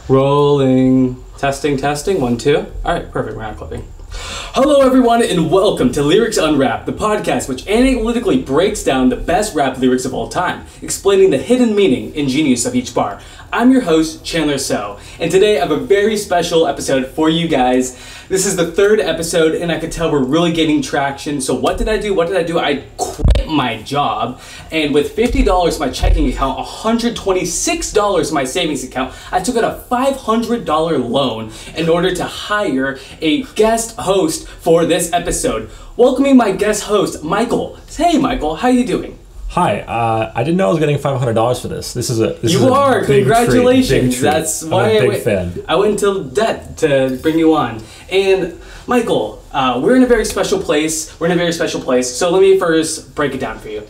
Rolling. Testing, testing. 1, 2. All right, perfect. We're not clipping. Hello, everyone, and welcome to Lyrics Unwrapped, the podcast which analytically breaks down the best rap lyrics of all time, explaining the hidden meaning and genius of each bar. I'm your host, Chandler So, and today I have a very special episode for you guys. This is the third episode, and I could tell we're really getting traction. So what did I do? I quit my job, and with $50 in my checking account, $126 in my savings account, I took out a $500 loan in order to hire a guest host for this episode. Welcoming my guest host, Michael. Hey, Michael, how you doing? Hi, I didn't know I was getting $500 for this. This is a Congratulations. Big treat. That's why I went into debt to bring you on. And Michael, we're in a very special place. So let me first break it down for you.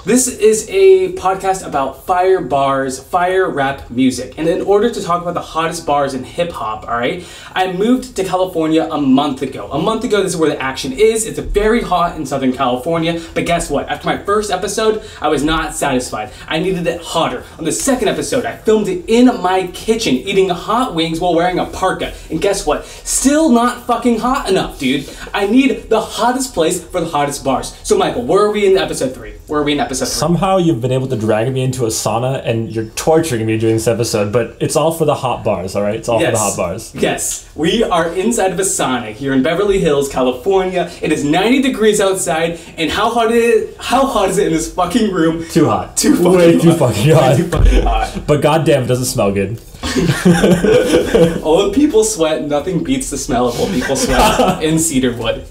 This is a podcast about fire bars, fire rap music. And in order to talk about the hottest bars in hip hop, all right, I moved to California a month ago. This is where the action is. It's very hot in Southern California. But guess what? After my first episode, I was not satisfied. I needed it hotter. On the second episode, I filmed it in my kitchen, eating hot wings while wearing a parka. And guess what? Still not fucking hot enough, dude. I need the hottest place for the hottest bars. So Michael, where are we in episode 3? Somehow you've been able to drag me into a sauna and you're torturing me during this episode, but it's all for the hot bars, all right? It's all for the hot bars. Yes, we are inside of a sauna here in Beverly Hills, California. It is 90 degrees outside, and how hot is it in this fucking room? Too hot. Way too fucking hot. But goddamn, it doesn't smell good. Old people sweat, nothing beats the smell of old people sweat in cedar wood.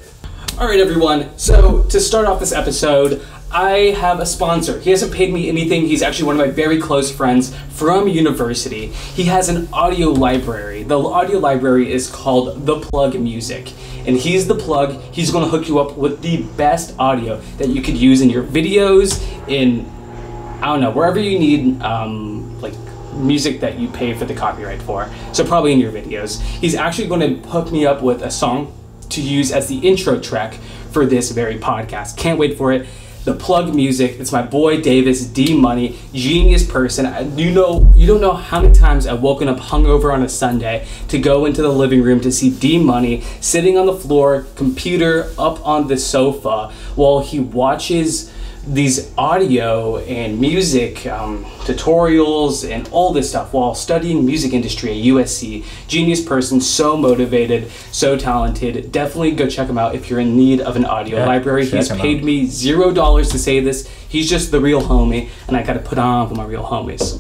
All right, everyone. So to start off this episode, I have a sponsor. He hasn't paid me anything. He's actually one of my very close friends from university. He has an audio library. The audio library is called The Plug Music. And he's the plug. He's going to hook you up with the best audio that you could use in your videos, in, I don't know, wherever you need like music that you pay for the copyright for. So probably in your videos. He's actually going to hook me up with a song to use as the intro track for this very podcast. Can't wait for it. The Plug Music. It's my boy Davis, D Money, genius person. You don't know how many times I've woken up hungover on a Sunday to go into the living room to see D Money sitting on the floor, computer up on the sofa, while he watches these audio and music tutorials and all this stuff while studying music industry at USC. Genius person, so motivated, so talented. Definitely go check him out if you're in need of an audio library. He's paid me $0 to say this. He's just the real homie, and I gotta put on for my real homies.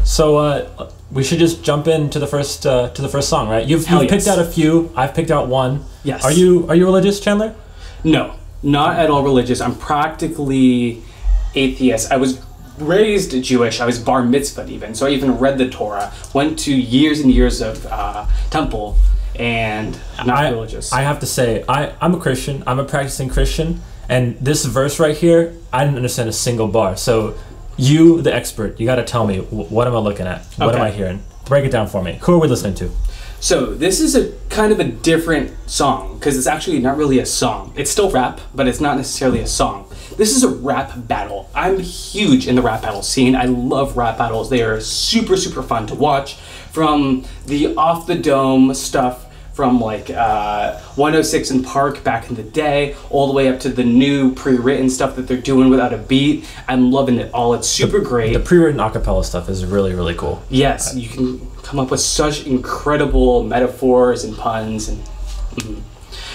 So we should just jump into the first song, right? You've picked out a few. I've picked out one. Yes. Are you religious, Chandler? No. Not at all religious. I'm practically atheist. I was raised Jewish. I was bar mitzvahed even. So I even read the Torah. Went to years and years of temple, and not religious. I have to say, I'm a Christian. I'm a practicing Christian. And this verse right here, I didn't understand a single bar. So you, the expert, you got to tell me, what am I looking at? What am I hearing? Break it down for me. Who are we listening to? So this is a kind of a different song, because it's actually not really a song. It's still rap, but it's not necessarily a song. This is a rap battle. I'm huge in the rap battle scene. I love rap battles. They are super, super fun to watch. From the off the dome stuff from like 106 and Park back in the day, all the way up to the new pre-written stuff that they're doing without a beat. I'm loving it all. It's super great. The pre-written acapella stuff is really, really cool. Yes, you can come up with such incredible metaphors and puns.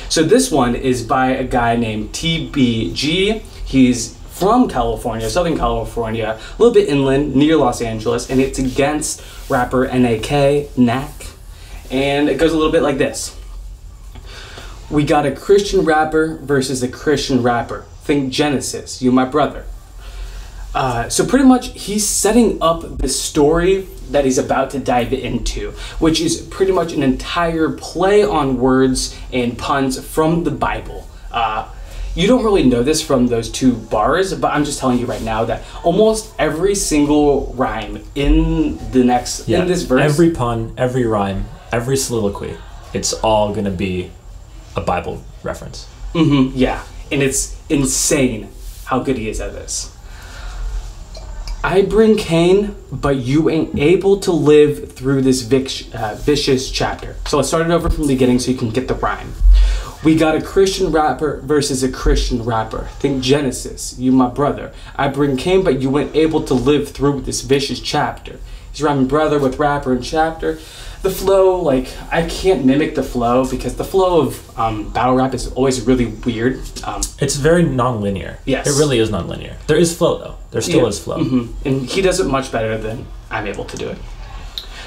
So this one is by a guy named TBG. He's from California, Southern California, a little bit inland, near Los Angeles, and it's against rapper Knack. And it goes a little bit like this. We got a Christian rapper versus a Christian rapper. Think Genesis, you my brother. So pretty much he's setting up the story that he's about to dive into, which is pretty much an entire play on words and puns from the Bible. You don't really know this from those two bars, but I'm just telling you right now that almost every single rhyme in this verse, every pun, every rhyme, every soliloquy, it's all gonna be a Bible reference. Yeah, and it's insane how good he is at this. I bring Cain, but you ain't able to live through this vicious chapter. So let's start it over from the beginning so you can get the rhyme. We got a Christian rapper versus a Christian rapper. Think Genesis, you my brother. I bring Cain, but you ain't able to live through this vicious chapter. He's rhyming brother with rapper and chapter. The flow, like, I can't mimic the flow because the flow of battle rap is always really weird. It's very non-linear. Yes. It really is non-linear. There is flow, though. There still is flow. Mm-hmm. And he does it much better than I'm able to do it.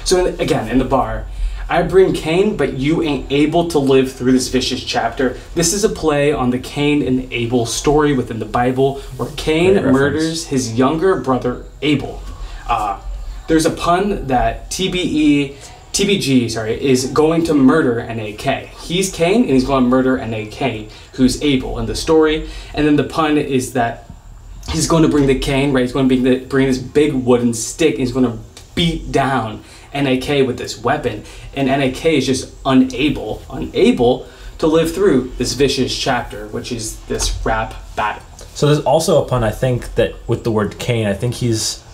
So, again, in the bar, I bring Cain, but you ain't able to live through this vicious chapter. This is a play on the Cain and Abel story within the Bible, where Cain murders his younger brother Abel. There's a pun that TBG is going to murder an AK. He's Cain and he's going to murder an AK who's Abel in the story. And then the pun is that he's going to bring the Cain, right? He's going to bring this big wooden stick and he's going to beat down NAK with this weapon. And NAK is just unable to live through this vicious chapter, which is this rap battle. So there's also a pun, I think, that with the word Cain, I think he's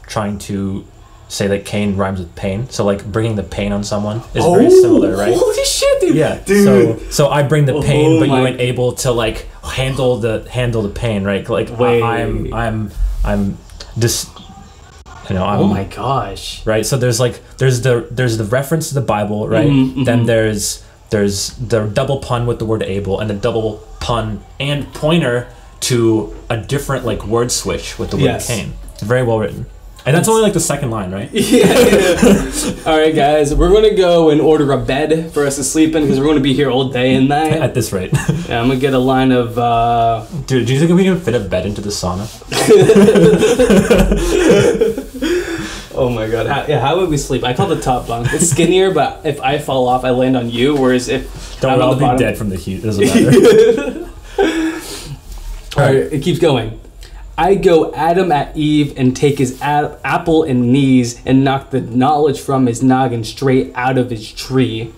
trying to say that Cain rhymes with pain. So like bringing the pain on someone is very similar, right? Holy shit, dude. Yeah. Dude. So I bring the pain, but you ain't able to like handle the pain, right? Like I'm just, you know, oh my gosh. Right. So there's the reference to the Bible, right? Mm-hmm. Then there's the double pun with the word Abel and a double pun and pointer to a different like word switch with the word Cain. Very well written. And that's only like the second line, right? Yeah. All right, guys, we're going to go and order a bed for us to sleep in because we're going to be here all day and night. At this rate. Yeah, I'm going to get a line of... Dude, do you think we can fit a bed into the sauna? Oh my god. How would we sleep? I call the top bunk. It's skinnier, but if I fall off, I land on you, whereas if... Don't we all be dead from the heat? It doesn't matter. All right, it keeps going. I go Adam at Eve and take his apple and knees and knock the knowledge from his noggin straight out of his tree.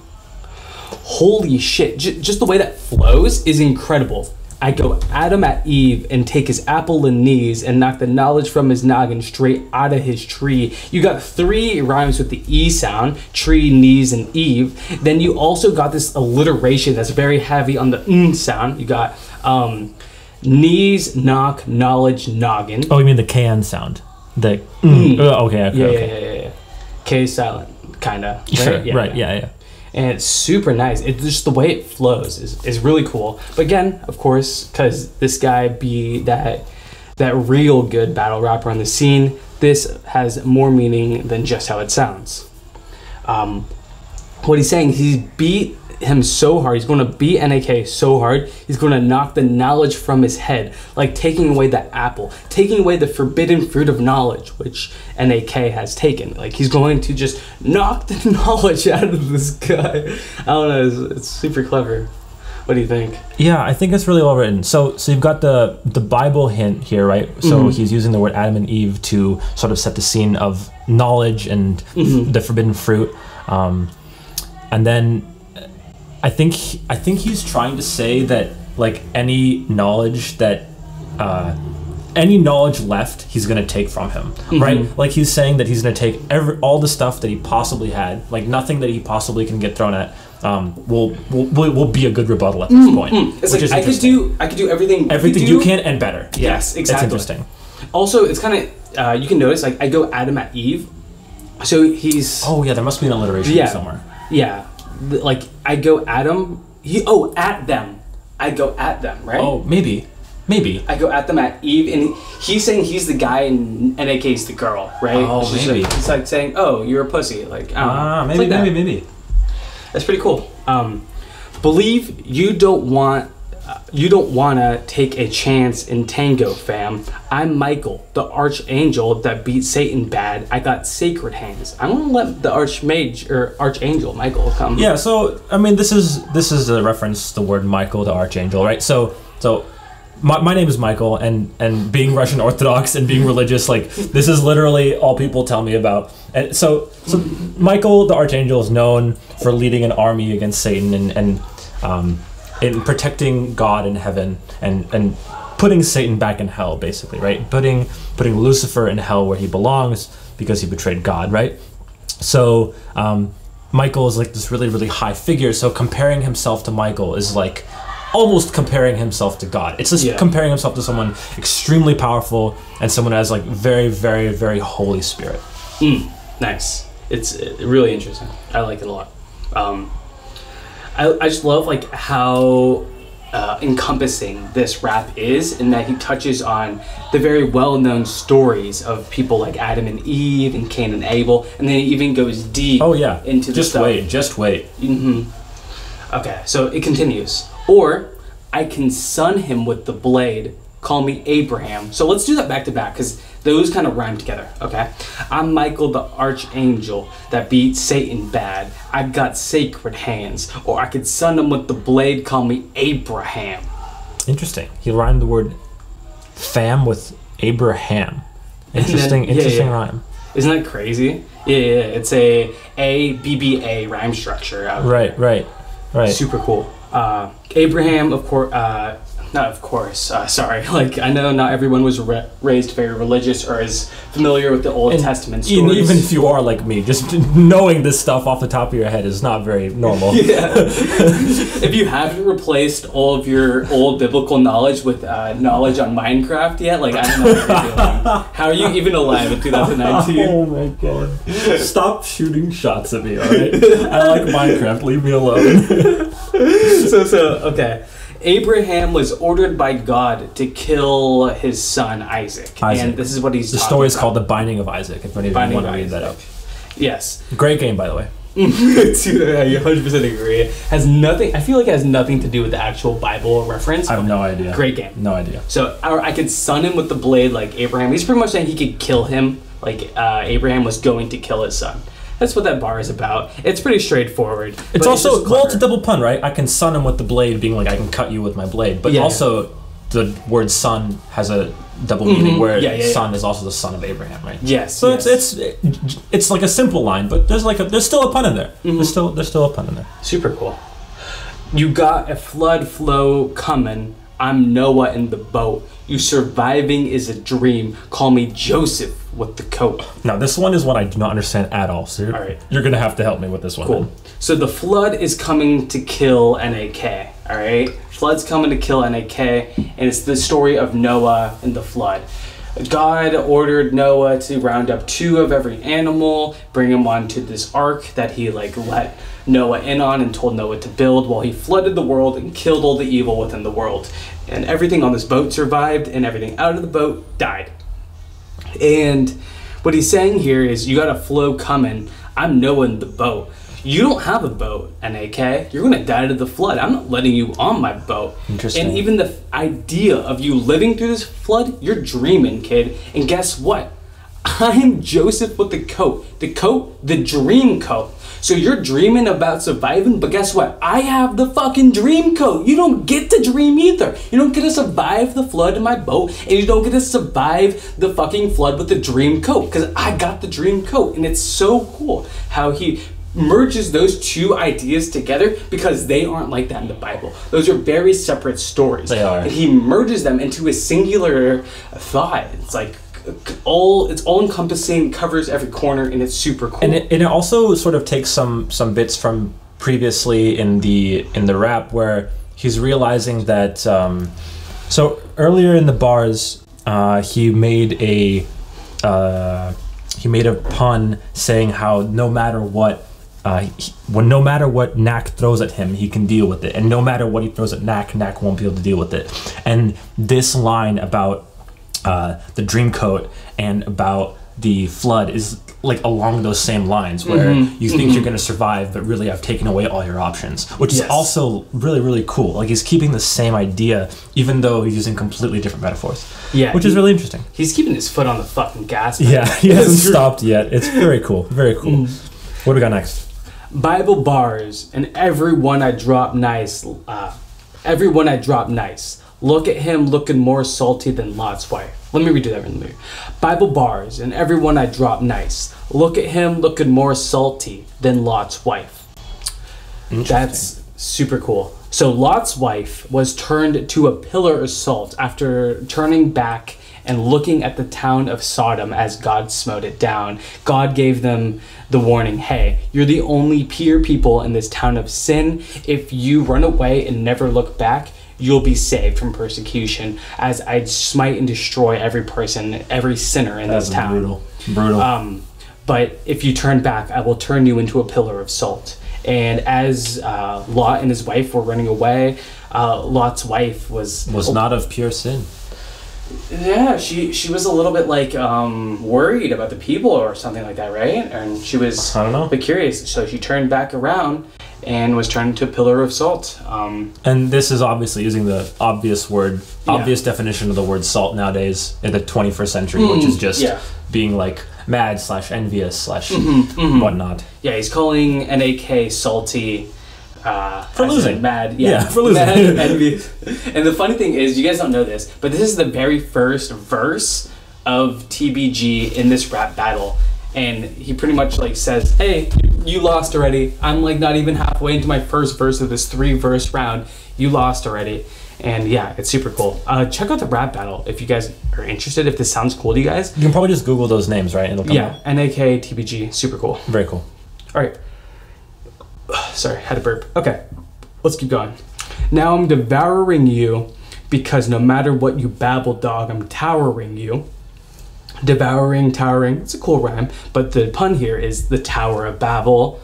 Holy shit. Just the way that flows is incredible. I go Adam at Eve and take his apple and knees and knock the knowledge from his noggin straight out of his tree. You got 3 rhymes with the E sound, tree, knees, and Eve. Then you also got this alliteration that's very heavy on the N sound. You got... knees, knock, knowledge, noggin. Oh, you mean the KN sound? The okay. Yeah. K silent, kinda. Right? Sure. Yeah, right. Yeah. And it's super nice. It's just the way it flows is really cool. But again, of course, because this guy be that real good battle rapper on the scene, this has more meaning than just how it sounds. What he's saying, he's beat him so hard. He's going to beat NAK so hard. He's going to knock the knowledge from his head, like taking away that apple, taking away the forbidden fruit of knowledge, which NAK has taken. Like he's going to just knock the knowledge out of this guy. I don't know. It's super clever. What do you think? Yeah, I think it's really well written. So you've got the Bible hint here, right? So he's using the word Adam and Eve to sort of set the scene of knowledge and the forbidden fruit, and then. I think he's trying to say that like any knowledge left he's gonna take from him, right? Like he's saying that he's gonna take all the stuff that he possibly had, like nothing that he possibly can get thrown at, will be a good rebuttal at this point. It's like I could do everything you can and better. Yes, exactly. That's interesting. Also, it's kind of you can notice like I go Adam at Eve, so he's there must be an alliteration somewhere. Yeah. Like I go Adam, at them. I go at them, right? Oh, maybe. I go at them at Eve, and he's saying he's the guy, and NAK's the girl, right? Oh, maybe. Like, it's like saying, "Oh, you're a pussy." Like, maybe. That's pretty cool. Believe you don't want to take a chance in tango, fam. I'm Michael, the archangel that beat Satan bad. I got sacred hands. I'm gonna let the archangel Michael come. Yeah. So I mean, this is a reference to the word Michael, the archangel, right? So my name is Michael, and being Russian Orthodox and being religious, like this is literally all people tell me about. And so Michael, the archangel, is known for leading an army against Satan and in protecting God in heaven and putting Satan back in hell, basically, right? Putting Lucifer in hell where he belongs because he betrayed God, right? So Michael is like this really, really high figure. So comparing himself to Michael is like almost comparing himself to God. It's just comparing himself to someone extremely powerful and someone who has like very, very, very Holy Spirit. Nice. It's really interesting. I like it a lot. I just love like how encompassing this rap is, in that he touches on the very well-known stories of people like Adam and Eve and Cain and Abel, and then he even goes deep into the stuff. Just wait. Okay, so it continues. Or, I can son him with the blade, call me Abraham. So let's do that back to back, because those kind of rhyme together, okay? I'm Michael the archangel that beat Satan bad. I've got sacred hands. Or I could son him with the blade, call me Abraham. Interesting. He rhymed the word fam with Abraham. Interesting rhyme. Isn't that crazy? Yeah, it's a ABBA rhyme structure. Right. Super cool. Abraham, of course, not of course, sorry. Like, I know not everyone was raised very religious or is familiar with the Old Testament stories. Even if you are like me, just knowing this stuff off the top of your head is not very normal. Yeah. If you haven't replaced all of your old biblical knowledge with knowledge on Minecraft yet, like, I don't know what you're doing. How are you even alive in 2019? Oh my god. Stop shooting shots at me, alright? I like Minecraft, leave me alone. Okay. Abraham was ordered by God to kill his son Isaac. And this is what he's The story is called The Binding of Isaac, if anyone want to read that up. Yes. Great game, by the way. Dude, I 100% agree. Has nothing. I feel like it has nothing to do with the actual Bible reference. I have no idea. Great game. No idea. So I could son him with the blade like Abraham. He's pretty much saying he could kill him like Abraham was going to kill his son. That's what that bar is about. It's pretty straightforward. It's also, well, it's a double pun, right? I can son him with the blade, being like, I can cut you with my blade. But also, the word son has a double meaning, where son is also the son of Abraham, right? Yes. So it's like a simple line, but there's still a pun in there. There's still a pun in there. Super cool. You got a flood flow coming. I'm Noah in the boat. You surviving is a dream. Call me Joseph with the coat. Now, this one is one I do not understand at all. So you're going to have to help me with this one. Cool. Then. So the flood is coming to kill NAK. All right? Flood's coming to kill NAK. And it's the story of Noah and the flood. God ordered Noah to round up 2 of every animal, bring them onto this ark that he let Noah in on and told Noah to build, while he flooded the world and killed all the evil within the world. And everything on this boat survived, and everything out of the boat died. And what he's saying here is, you got a flow coming. I'm Noah in the boat. You don't have a boat, NAK. You're going to die to the flood. I'm not letting you on my boat. Interesting. And even the idea of you living through this flood, you're dreaming, kid. And guess what? I'm Joseph with the coat. The coat, the dream coat. So you're dreaming about surviving, but guess what? I have the fucking dream coat. You don't get to dream either. You don't get to survive the flood in my boat, and you don't get to survive the fucking flood with the dream coat, because I got the dream coat. And it's so cool how he merges those 2 ideas together, because they aren't like that in the Bible. Those are very separate stories. They are. And he merges them into a singular thought. It's like it's all encompassing, covers every corner, and it's super cool. And it also sort of takes some bits from previously in the rap, where he's realizing that so earlier in the bars he made a pun saying how no matter what Knack throws at him, he can deal with it, and no matter what he throws at Knack won't be able to deal with it. And this line about the dream coat and about the flood is like along those same lines, where you think you're going to survive, but really I've taken away all your options, which is also really, really cool. Like, he's keeping the same idea, even though he's using completely different metaphors. Yeah, which is really interesting. He's keeping his foot on the fucking gas. Yeah, he hasn't stopped yet. It's very cool. Very cool. What do we got next? Bible bars, and everyone I drop nice. Look at him looking more salty than Lot's wife. Let me redo that in the movie. Bible bars, and everyone I drop nice. Look at him looking more salty than Lot's wife. That's super cool. So Lot's wife was turned to a pillar of salt after turning back and looking at the town of Sodom as God smote it down. God gave them the warning, hey, you're the only pure people in this town of sin. If you run away and never look back, you'll be saved from persecution, as I smite and destroy every person, every sinner in this town. Brutal. But if you turn back, I will turn you into a pillar of salt. And as Lot and his wife were running away, Lot's wife was not of pure sin. Yeah, she was a little bit like worried about the people or something like that, right? And she was, I don't know, a bit curious. So she turned back around and was turned into a pillar of salt. And this is obviously using the obvious definition of the word salt nowadays in the 21st century, which is just being like mad / envious / whatnot. Yeah, he's calling NAK salty. For losing. Mad, for losing. Mad and envious. And the funny thing is, you guys don't know this, but this is the very first verse of TBG in this rap battle. And he pretty much like says, hey, you lost already. I'm like not even halfway into my first verse of this 3-verse round. You lost already. And yeah, it's super cool. Check out the rap battle if you guys are interested, if this sounds cool to you guys. You can probably just Google those names, right? And it'll come up. NAK, TBG, super cool. Very cool. All right. Sorry, had a burp. Okay, let's keep going. Now I'm devouring you because no matter what you babble, dog, I'm towering you. Devouring, towering, it's a cool rhyme, but the pun here is the Tower of Babel.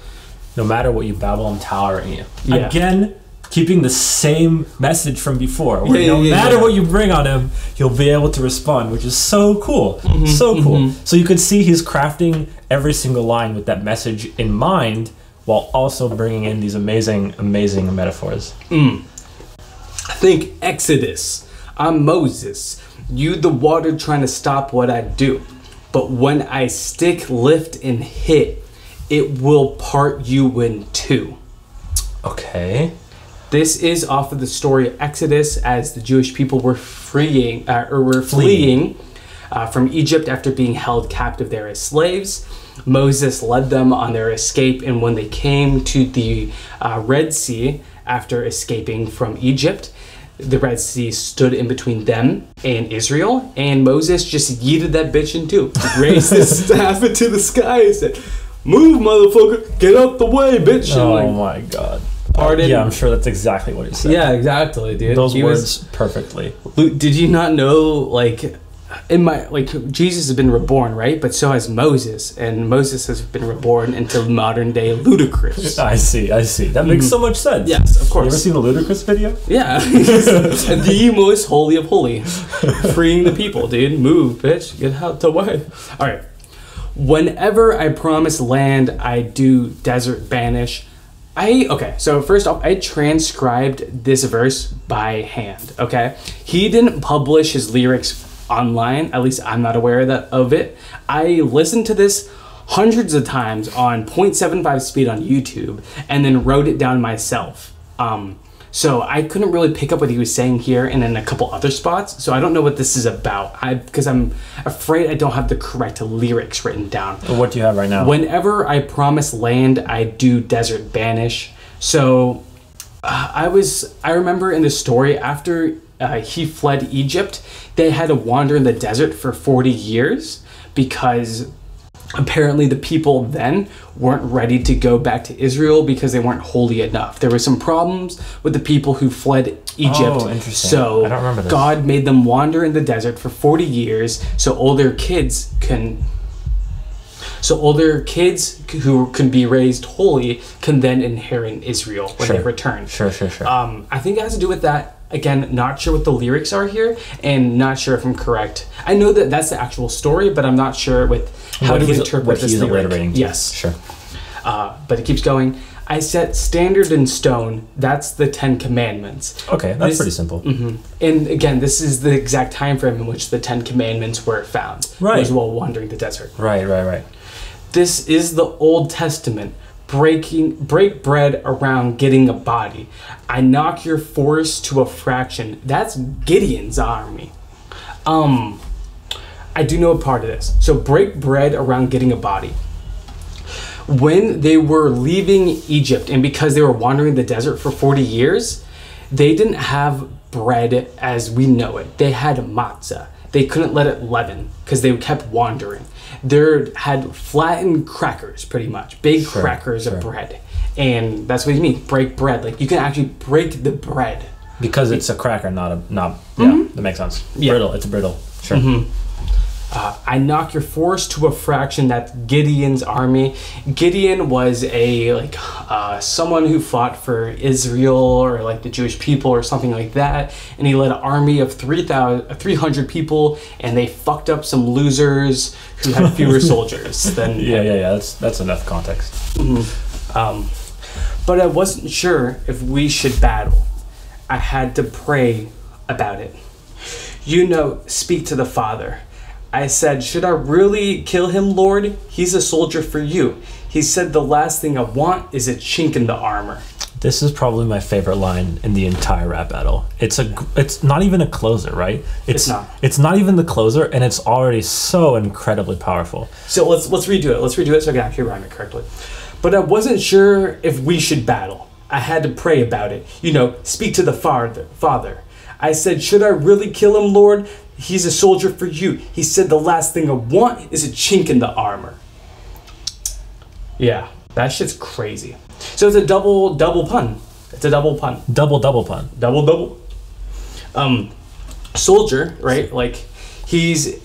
No matter what you babble, I'm towering you. Yeah. Again, keeping the same message from before. Where no matter what you bring on him, he'll be able to respond, which is so cool. So cool. So you could see he's crafting every single line with that message in mind, while also bringing in these amazing metaphors. Think Exodus. I'm Moses. You the water trying to stop what I do. But when I stick, lift, and hit, it will part you in two. Okay. This is off of the story of Exodus, as the Jewish people were fleeing from Egypt after being held captive there as slaves. Moses led them on their escape, and when they came to the Red Sea after escaping from Egypt, the Red Sea stood in between them and Israel, and Moses just yeeted that bitch in two. Raised his staff into the sky and said, "Move, motherfucker, get out the way, bitch." Oh my God. Pardon? Yeah, I'm sure that's exactly what he said. Yeah, exactly, dude. Those words perfectly. Did you not know, Jesus has been reborn, right? But so has Moses, and Moses has been reborn into modern day Ludacris. I see. That makes so much sense. Yes, of course. You ever seen the Ludacris video? Yeah. The most holy of holy. Freeing the people, dude. Move, bitch. Get out the way. All right. Whenever I promise land, I do desert banish. So first off, I transcribed this verse by hand, okay? He didn't publish his lyrics online, at least I'm not aware of it. I listened to this hundreds of times on 0.75 speed on YouTube and then wrote it down myself. So I couldn't really pick up what he was saying here and in a couple other spots, so I don't know what this is about, because I'm afraid I don't have the correct lyrics written down. What do you have right now? Whenever I promise land, I do desert banish. So I remember in the story, after he fled Egypt, they had to wander in the desert for 40 years because apparently the people then weren't ready to go back to Israel because they weren't holy enough. There were some problems with the people who fled Egypt. Oh, interesting. So I don't remember this. God made them wander in the desert for 40 years so older kids who can be raised holy can then inherit Israel when they return. Sure. I think it has to do with that. Again, not sure what the lyrics are here, and not sure if I'm correct. I know that that's the actual story, but I'm not sure with how to interpret this lyric. Yes. Sure. But it keeps going. I set standard in stone. That's the 10 Commandments. Okay, that's pretty simple. And again, this is the exact time frame in which the 10 Commandments were found. Right. As well, wandering the desert. Right. This is the Old Testament. Break bread around getting a body. I knock your force to a fraction. That's Gideon's army. I do know a part of this. So break bread around getting a body. When they were leaving Egypt, and because they were wandering the desert for 40 years, They didn't have bread as we know it. They had matzah. They couldn't let it leaven because they kept wandering. They had flattened crackers, pretty much. Big crackers of bread. And that's what you mean, break bread. Like, you can actually break the bread. Because it's a cracker, not a knob. Yeah, that makes sense. Yeah. Brittle, it's brittle. Sure. I knock your force to a fraction. That's Gideon's army. Gideon was someone who fought for Israel or like the Jewish people or something like that, and he led an army of 300 people, and they fucked up some losers who had fewer soldiers than That's enough context. But I wasn't sure if we should battle. I had to pray about it. Speak to the Father. I said, should I really kill him, Lord? He's a soldier for you. He said, the last thing I want is a chink in the armor. This is probably my favorite line in the entire rap battle. It's not even a closer, right? It's not. It's not even the closer, and it's already so incredibly powerful. So let's redo it. Let's redo it so I can actually rhyme it correctly. But I wasn't sure if we should battle. I had to pray about it. Speak to the Father. I said, should I really kill him, Lord? He's a soldier for you. He said, the last thing I want is a chink in the armor. Yeah, that shit's crazy. So it's a double pun. It's a double pun. Double pun. Double. Soldier, right? Like, he's,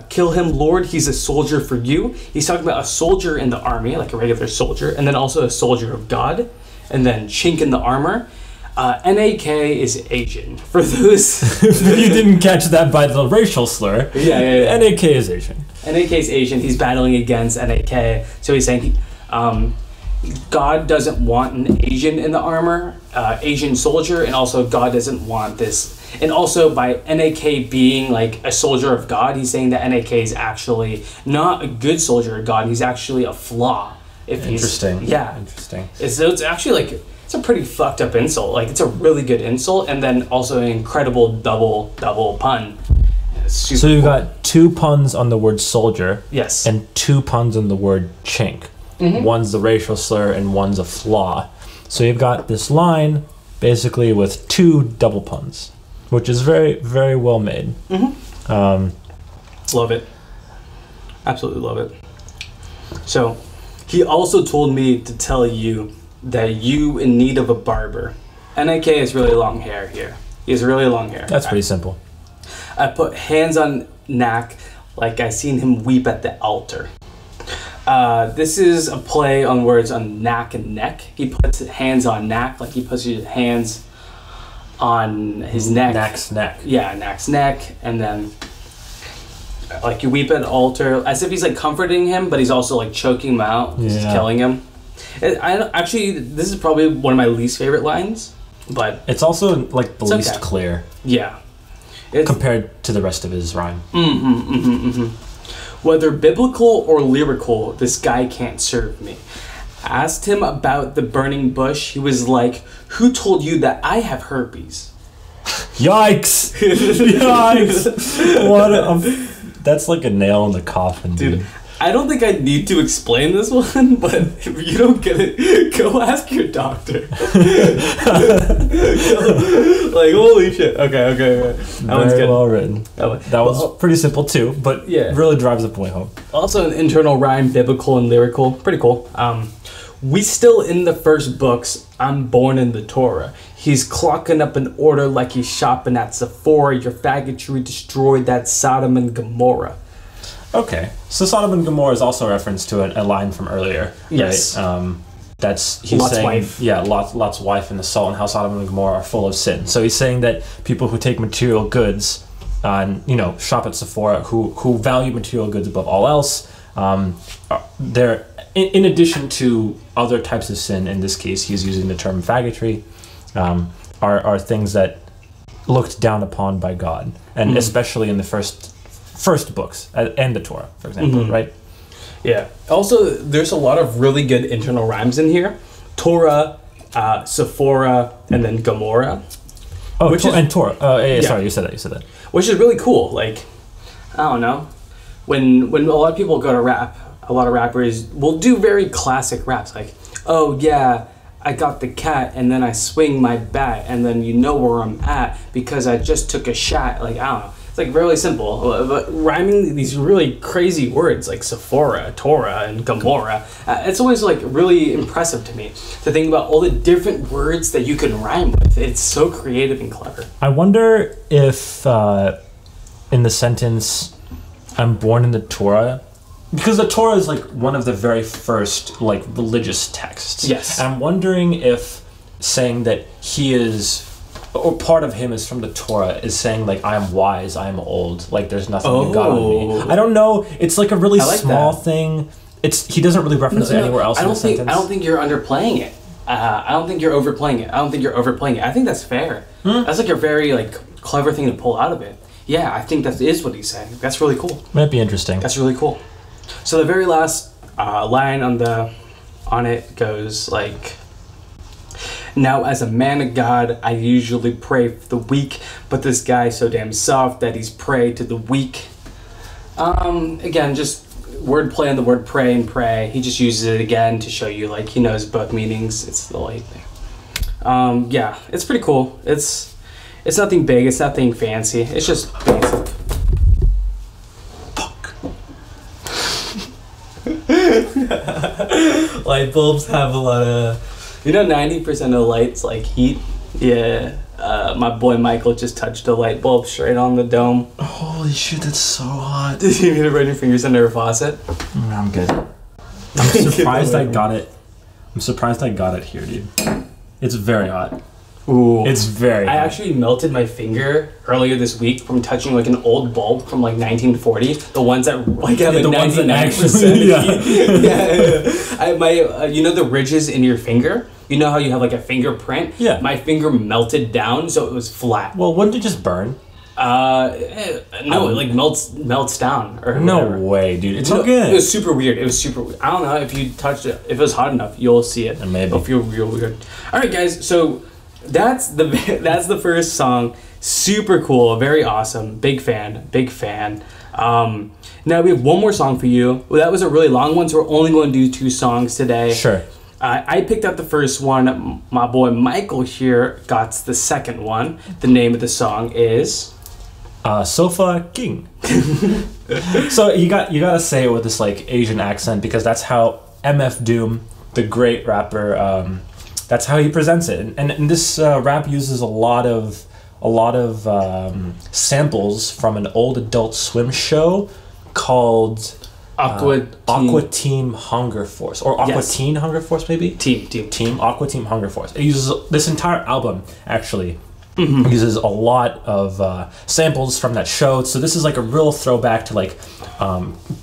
kill him, Lord. He's a soldier for you. He's talking about a soldier in the army, like a regular soldier, and then also a soldier of God. And then chink in the armor. NAK is Asian. For those you didn't catch that by the racial slur. Yeah. NAK is Asian. NAK is Asian. He's battling against NAK. So he's saying God doesn't want an Asian in the armor, Asian soldier, and also God doesn't want this. And also by NAK being like a soldier of God, he's saying that NAK is actually not a good soldier of God. He's actually a flaw. Interesting. Interesting. It's actually like, it's a pretty fucked up insult. Like, it's a really good insult, and then also an incredible double pun. So you've got 2 puns on the word soldier. Yes. And 2 puns on the word chink. One's the racial slur and one's a flaw. So you've got this line basically with 2 double puns, which is very, very well made. Love it. Absolutely love it. So he also told me to tell you that you in need of a barber. NAK has really long hair here. He has really long hair. That's pretty simple. I put hands on neck like I seen him weep at the altar. This is a play on words on knack and neck. He puts hands on knack, like he puts his hands on his neck. Knack's neck. Yeah, knack's neck, and then like you weep at the altar, as if he's like comforting him, but he's also like choking him out, just killing him. This is probably one of my least favorite lines, but it's also like the least clear. Yeah, compared to the rest of his rhyme. Whether biblical or lyrical, this guy can't serve me. Asked him about the burning bush. He was like, "Who told you that I have herpes?" Yikes! Yikes! That's like a nail in the coffin, dude. I don't think I need to explain this one, but if you don't get it, go ask your doctor. Like, holy shit. Okay. That one's good. Well written. That was pretty simple too, but really drives the point home. Also an internal rhyme, biblical and lyrical. Pretty cool. We still in the first books. I'm born in the Torah. He's clocking up an order like he's shopping at Sephora. Your faggotry destroyed that Sodom and Gomorrah. Okay, so Sodom and Gomorrah is also a reference to a line from earlier. Yes. Right? He's Lot's saying, wife. Yeah, Lot's wife and the salt, and how Sodom and Gomorrah are full of sin. So he's saying that people who take material goods and shop at Sephora, who value material goods above all else, they're in addition to other types of sin. In this case, he's using the term faggotry. Are things that looked down upon by God, and especially in the first books and the Torah, for example, right? Yeah. Also, there's a lot of really good internal rhymes in here. Torah, Sephora, and then Gomorrah. Oh, Torah. Sorry, you said that. Which is really cool. Like, I don't know. When a lot of people go to rap, a lot of rappers will do very classic raps. Like, oh yeah, I got the cat, and then I swing my bat, and then you know where I'm at because I just took a shot. Like, I don't know. It's like really simple, but rhyming these really crazy words like Sephora, Torah, and Gomorrah. It's always like really impressive to me to think about all the different words that you can rhyme with. It's so creative and clever. I wonder if in the sentence, I'm born in the Torah, because the Torah is like one of the very first like religious texts. Yes. And I'm wondering if saying that he is, or part of him is from the Torah, is saying like, I am wise, I am old, like there's nothing you got on me. I don't know. It's like a really small thing. He doesn't really reference it anywhere else in the sentence. I don't think you're underplaying it. I don't think you're overplaying it. I think that's fair. That's like a very like clever thing to pull out of it. Yeah, I think that is what he's saying. That's really cool. Might be interesting. That's really cool. So the very last line on it goes like, now as a man of God, I usually pray for the weak, but this guy's so damn soft that he's prey to the weak. Again, just wordplay on the word pray and pray. He just uses it again to show you like he knows both meanings. It's the light thing. Yeah, it's pretty cool. It's nothing big. It's nothing fancy. It's just basic. Fuck. Light bulbs have a lot of. 90% of lights like heat. Yeah. My boy Michael just touched a light bulb straight on the dome. Holy shit, that's so hot. Did you need to run your fingers under a faucet? I'm good. I'm surprised I got it. I'm surprised I got it here, dude. It's very hot. Ooh. It's very hot. I actually melted my finger earlier this week from touching like an old bulb from like 1940. The ones that like have like 99% yeah. You know the ridges in your finger? You know how you have like a fingerprint? Yeah. My finger melted down so it was flat. Well, wouldn't it just burn? No, it like melts down or no whatever. Way, dude. It's so good. It was super weird. I don't know if you touched it. If it was hot enough, you'll see it. And maybe it'll feel real weird. All right, guys. So that's the first song. Super cool. Very awesome. Big fan. Now we have one more song for you. Well, that was a really long one, so we're only going to do 2 songs today. Sure. I picked out the first one. My boy Michael here got the second one. The name of the song is Sofa King. So you gotta say it with this like Asian accent because that's how MF Doom, the great rapper, that's how he presents it. And this rap uses a lot of samples from an old Adult Swim show called Aqua Team Hunger Force, or Aqua Teen Hunger Force, maybe? Team Aqua Team Hunger Force. It uses this entire album actually. Mm-hmm. Uses a lot of samples from that show. So this is like a real throwback to like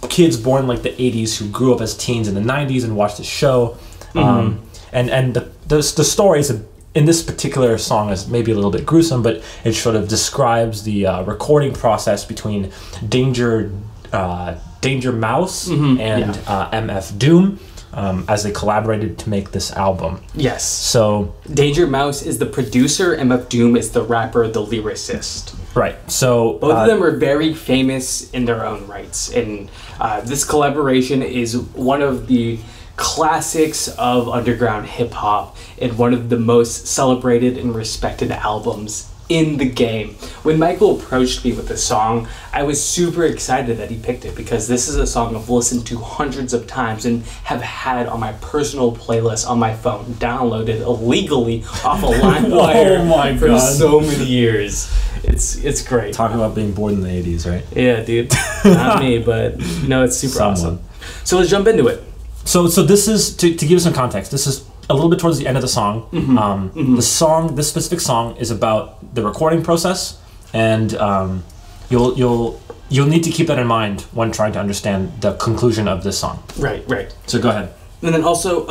kids born in like the 80s who grew up as teens in the 90s and watched the show. Mm-hmm. And the stories in this particular song is maybe a little bit gruesome, but it sort of describes the recording process between Danger Mouse and MF Doom as they collaborated to make this album. Yes. So Danger Mouse is the producer, MF Doom is the rapper, the lyricist. Right. So both of them are very famous in their own rights, and this collaboration is one of the classics of underground hip hop and one of the most celebrated and respected albums in the game. When Michael approached me with the song, I was super excited that he picked it because this is a song I've listened to hundreds of times and have had on my personal playlist on my phone, downloaded illegally off a LimeWire for so many years. It's great. Talking about being born in the 80s, right? Yeah, dude. Not me, but it's super awesome. So let's jump into it. So this is, to give you some context, this is a little bit towards the end of the song. Mm-hmm. This specific song is about the recording process, and you'll need to keep that in mind when trying to understand the conclusion of this song. Right. So go ahead. And then also,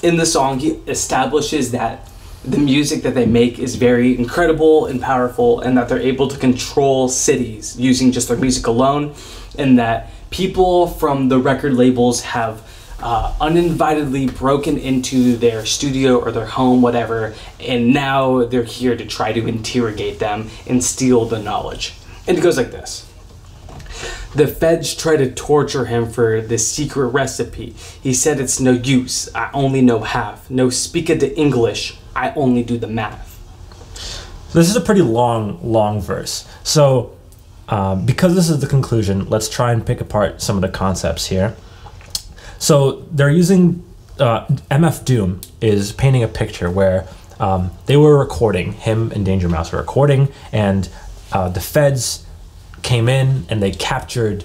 in the song, he establishes that the music that they make is very incredible and powerful, and that they're able to control cities using just their music alone, and that people from the record labels have uninvitedly broken into their studio or their home, whatever, and now they're here to try to interrogate them and steal the knowledge. And it goes like this. The feds try to torture him for the secret recipe. He said it's no use, I only know half. No speak of the English, I only do the math. So this is a pretty long verse. So because this is the conclusion, let's try and pick apart some of the concepts here. So they're using, MF Doom is painting a picture where they were recording, him and Danger Mouse were recording, and the feds came in and they captured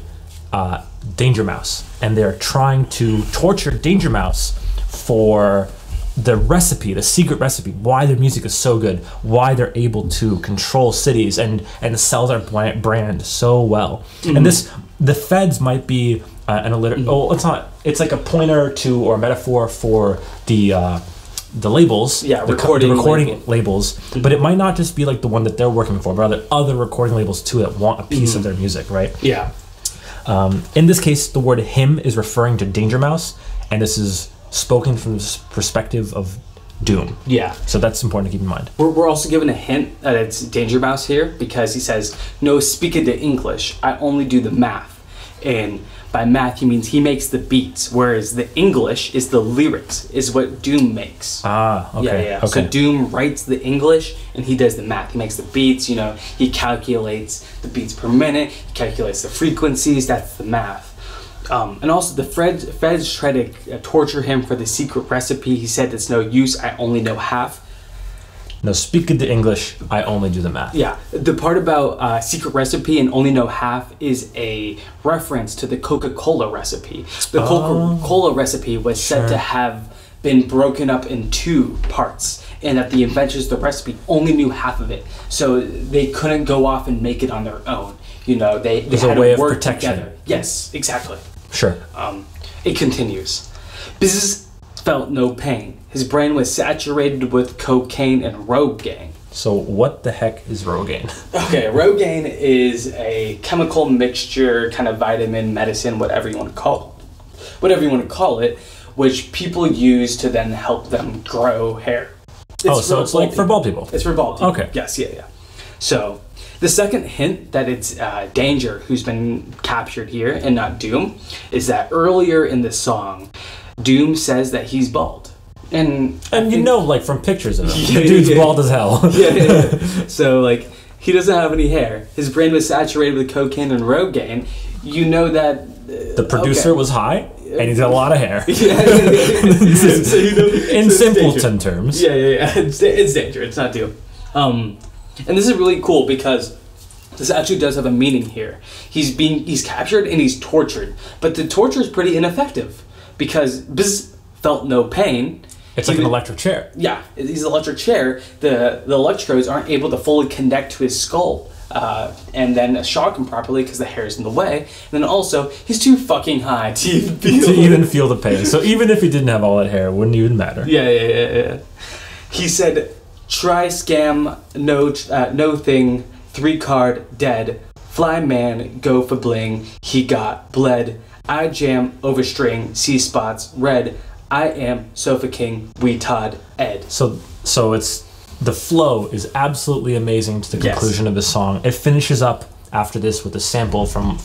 Danger Mouse, and they're trying to torture Danger Mouse for the recipe, the secret recipe, why their music is so good, why they're able to control cities and sell their brand so well. And the feds might be it's like a pointer to or a metaphor for the labels, recording labels, but it might not just be like the one that they're working for, but rather other recording labels too that want a piece of their music, right? Yeah. In this case, the word him is referring to Danger Mouse, and this is spoken from the perspective of Doom. Yeah. So that's important to keep in mind. We're also given a hint that it's Danger Mouse here because he says, no speak of the English, I only do the math. And by math, he means he makes the beats, whereas the English is the lyrics, is what Doom makes. Ah, okay. Yeah. Okay. So Doom writes the English, and he does the math. He makes the beats, he calculates the beats per minute, he calculates the frequencies, that's the math. And also the feds try to torture him for the secret recipe. He said it's no use, I only know half. No, speak of the English, I only do the math. Yeah, the part about secret recipe and only know half is a reference to the Coca-Cola recipe. The Coca-Cola recipe was said to have been broken up in 2 parts, and that the inventors of the recipe only knew half of it, so they couldn't go off and make it on their own. They had to work together. Yes, exactly. Sure. It continues. Business felt no pain. His brain was saturated with cocaine and Rogaine. So what the heck is Rogaine? Okay, Rogaine is a chemical mixture, kind of vitamin, medicine, whatever you want to call it, which people use to then help them grow hair. It's like for bald people. It's for bald people. Okay. Yes, yeah. So the second hint that it's Danger who's been captured here and not Doom is that earlier in the song, Doom says that he's bald. And from pictures of him, the dude's bald as hell. Yeah. So, he doesn't have any hair. His brain was saturated with cocaine and Rogaine. You know that... the producer was high, and he's got a lot of hair. Yeah. So in simpleton terms. Yeah. It's Danger. It's not Doom. And this is really cool because this actually does have a meaning here. He's captured and he's tortured, but the torture is pretty ineffective because Biz felt no pain. It's like an electric chair. Yeah, he's an electric chair. The electrodes aren't able to fully connect to his skull and then shock him properly because the hair's in the way. And then also, he's too fucking high to even feel the pain. So even if he didn't have all that hair, it wouldn't even matter. Yeah. He said, try scam, no thing, 3 card, dead. Fly man, go for bling, he got bled. I jam, overstring, C spots, red. I am Sofa King, we Todd, Ed. So it's the flow is absolutely amazing to the conclusion of the song. It finishes up after this with a sample from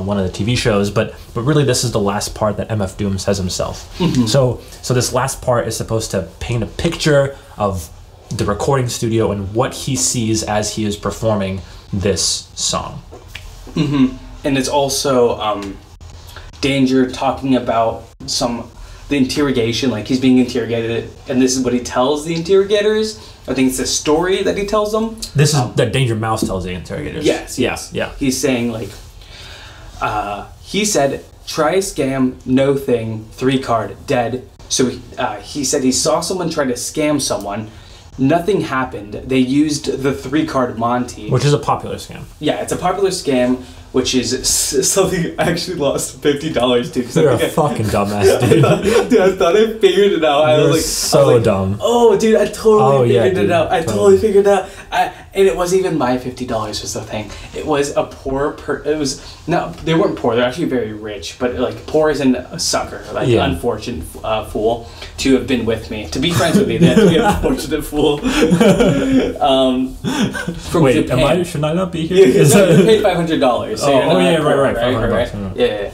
one of the TV shows, but really this is the last part that MF Doom says himself. Mm-hmm. So this last part is supposed to paint a picture of the recording studio and what he sees as he is performing this song. Mm-hmm. And it's also Danger talking about the interrogation, he's being interrogated, and this is what he tells the interrogators. I think it's a story that he tells them. This is that Danger Mouse tells the interrogators. Yes. Yeah. He's saying he said, try scam, no thing, 3 card, dead. So he said he saw someone try to scam someone. Nothing happened. They used the 3 card Monty. Which is a popular scam. Yeah, it's a popular scam, which is something I actually lost $50 to. You're a fucking dumbass, dude. Dude, I thought I figured it out. You're so dumb. Oh, dude, I totally figured it out. I totally figured it out. And it wasn't even my $50 was the thing. It was a it was, no, they weren't poor, they're actually very rich, but like poor as in a sucker, like unfortunate fool to have been with me. To be friends with me, they had to be an unfortunate fool. From Wait, Japan. should I not be here? Yeah, you paid $500. So right. $500. Yeah.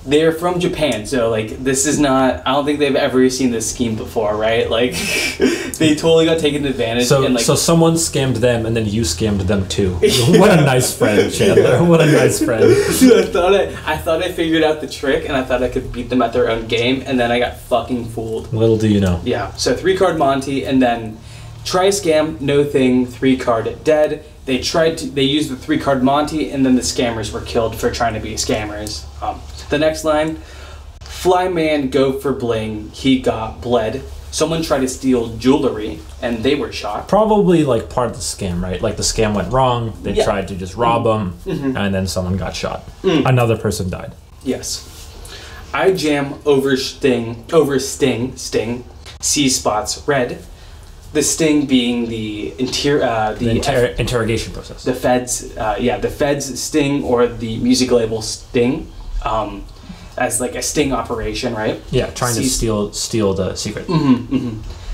They're from Japan, so like this is not. I don't think they've ever seen this scheme before, right? Like they totally got taken advantage. So, and, like, so someone scammed them, and then you scammed them too. What a nice friend, Chandler. What a nice friend. Dude, I thought I figured out the trick, and I thought I could beat them at their own game, and then I got fucking fooled. Little do you know. Yeah. So 3-card Monty, and then try scam, no thing, 3-card dead. They used the 3-card Monty, and then the scammers were killed for trying to be scammers. The next line, fly man go for bling, he got bled. Someone tried to steal jewelry, and they were shot. Probably like part of the scam, right? Like the scam went wrong, they tried to just rob them, and then someone got shot. Another person died. Yes. I jam over sting, C spots red. The sting being the interrogation process. The feds sting, or the music label sting, as like a sting operation, right? Yeah, trying to steal the secret.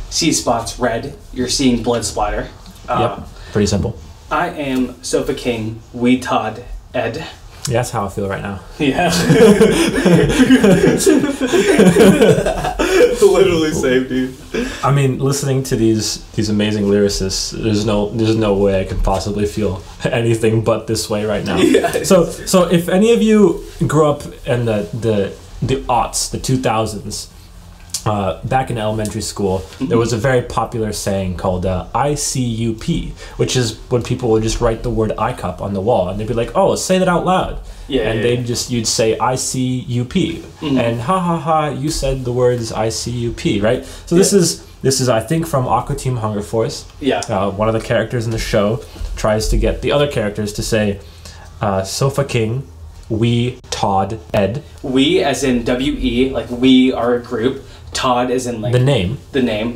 C spots red. You're seeing blood splatter. Yep, pretty simple. I am Sofa King. We Todd Ed. Yeah, that's how I feel right now. Yeah. Literally same, dude. I mean, listening to these amazing lyricists, there's no way I could possibly feel anything but this way right now. Yeah. So if any of you grew up in the aughts, the 2000s, back in elementary school, there was a very popular saying called ICUP, which is when people would just write the word ICUP on the wall, and they'd be like, "Oh, say that out loud." You'd say ICUP, and ha ha ha, you said the words ICUP, right? So this is I think from Aqua Team Hunger Force. Yeah. One of the characters in the show tries to get the other characters to say, Sofa King, we Todd Ed. We as in WE, like we are a group. Todd as in like the name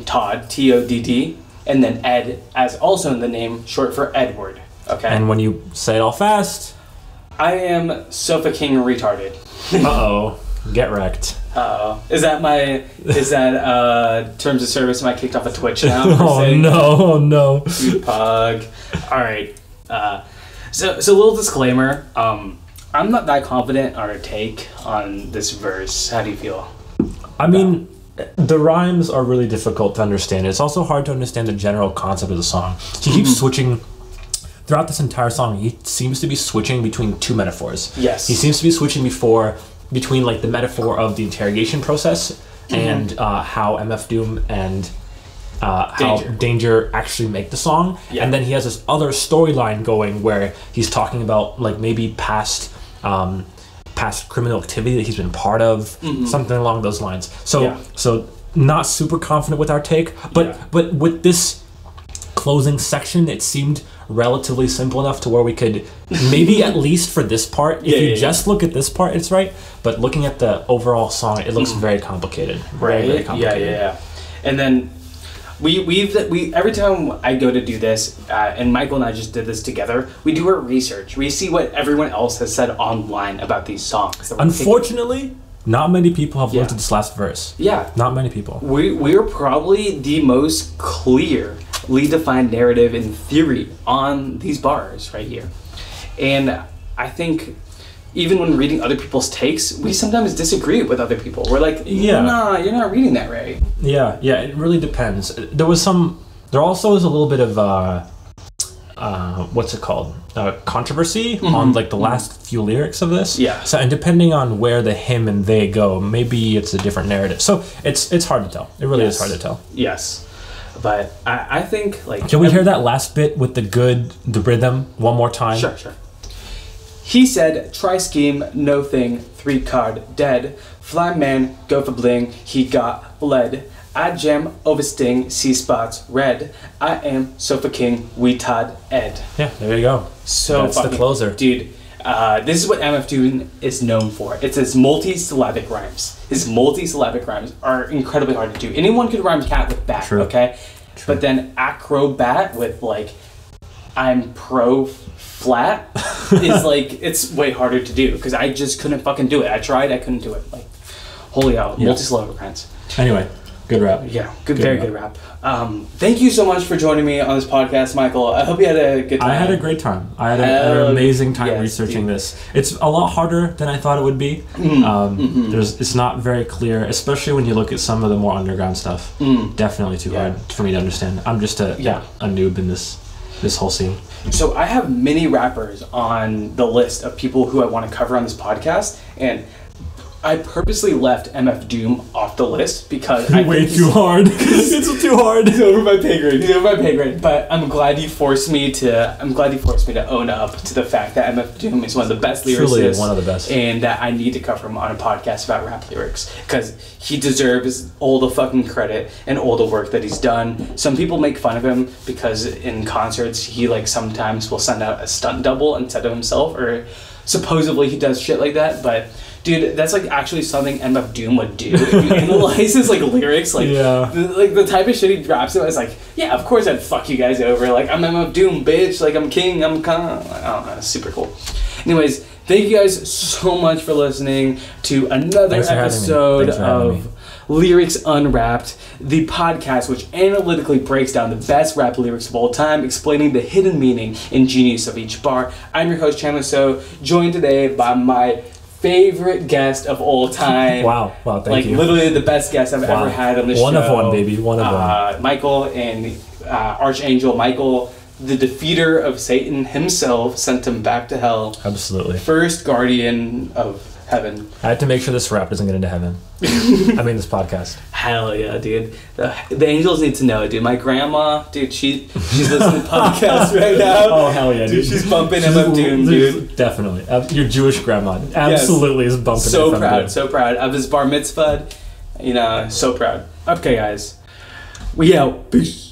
Todd, TODD, and then Ed as also in the name, short for Edward. Okay. And when you say it all fast, I am Sofa King retarded. Uh-oh. Get wrecked. Uh-oh. Is that terms of service? Am I kicked off of Twitch now? Oh no. You pug. Alright. So a little disclaimer. I'm not that confident on our take on this verse. How do you feel? I mean, the rhymes are really difficult to understand. It's also hard to understand the general concept of the song. He keeps switching. Throughout this entire song, he seems to be switching between two metaphors. Yes. He seems to be switching between like the metaphor of the interrogation process and how MF Doom and how Danger actually make the song. Yeah. And then he has this other storyline going where he's talking about like maybe past criminal activity that he's been part of, something along those lines. So not super confident with our take, but with this closing section, it seemed relatively simple enough to where we could maybe at least for this part, if you just look at this part, it's right. But looking at the overall song, it looks very complicated. Very complicated. Yeah. And then we every time I go to do this, and Michael and I just did this together, we do our research. We see what everyone else has said online about these songs. Unfortunately, not many people have looked at this last verse. Yeah. Not many people. We're probably the most clearly defined narrative in theory on these bars right here. And I think even when reading other people's takes, we sometimes disagree with other people. We're like, nah, you're not reading that right. Yeah, it really depends. There also is a little bit of what's it called? Controversy on like the last few lyrics of this. Yeah. So, and depending on where the him and they go, maybe it's a different narrative. So it's hard to tell. It really is hard to tell. Yes. But I think like... Can we hear that last bit with the rhythm one more time? Sure. He said, try scheme, no thing, 3-card dead. Fly man, go for bling, he got bled. I jam over sting, C spots red. I am Sofa King, we Todd Ed. Yeah, there you go. So that's the closer. Dude, this is what MF Doom is known for. It's his multi-syllabic rhymes. His multi-syllabic rhymes are incredibly hard to do. Anyone could rhyme cat with bat, okay? But then acrobat with like I'm pro flat is like it's way harder to do because I just couldn't fucking do it. I tried, I couldn't do it. Like holy hell, multi-syllable grants. Anyway, good rap. Yeah, very good rap. Thank you so much for joining me on this podcast, Michael. I hope you had a good time. I had a great time. I had an amazing time researching this. It's a lot harder than I thought it would be. It's not very clear, especially when you look at some of the more underground stuff. Definitely too hard for me to understand. I'm just a noob in this whole scene. So I have many rappers on the list of people who I want to cover on this podcast, and I purposely left MF Doom off the list because way too hard. It's too hard. He's over my pay grade. But I'm glad you forced me to own up to the fact that MF Doom is one of the best lyricists. Truly one of the best. And that I need to cover him on a podcast about rap lyrics because he deserves all the fucking credit and all the work that he's done. Some people make fun of him because in concerts he like sometimes will send out a stunt double instead of himself, or supposedly he does shit like that, but dude, that's like actually something MF Doom would do if you analyze his like lyrics, like the type of shit he drops. It was like, yeah, of course I'd fuck you guys over. Like I'm MF Doom, bitch. Like I'm king. I'm Khan. I don't know. It's super cool. Anyways, thank you guys so much for listening to another episode of Lyrics Unwrapped, the podcast which analytically breaks down the best rap lyrics of all time, explaining the hidden meaning and genius of each bar. I'm your host, Chandler So, joined today by my favorite guest of all time. Wow, thank you. Like literally the best guest I've ever had on the show. One of one, baby. One of one. Michael and Archangel Michael, the defeater of Satan himself, sent him back to hell. Absolutely. First guardian of heaven. I had to make sure this rap doesn't get into heaven. I mean, this podcast. Hell yeah, dude. The angels need to know, dude. My grandma, dude, she's listening to podcasts right now. Oh, hell yeah, dude. She's bumping MF Doom, dude. Definitely. Your Jewish grandma absolutely is bumping so MF proud, Doom. so proud of his bar mitzvah. You know, so proud. Okay, guys. We out. Peace.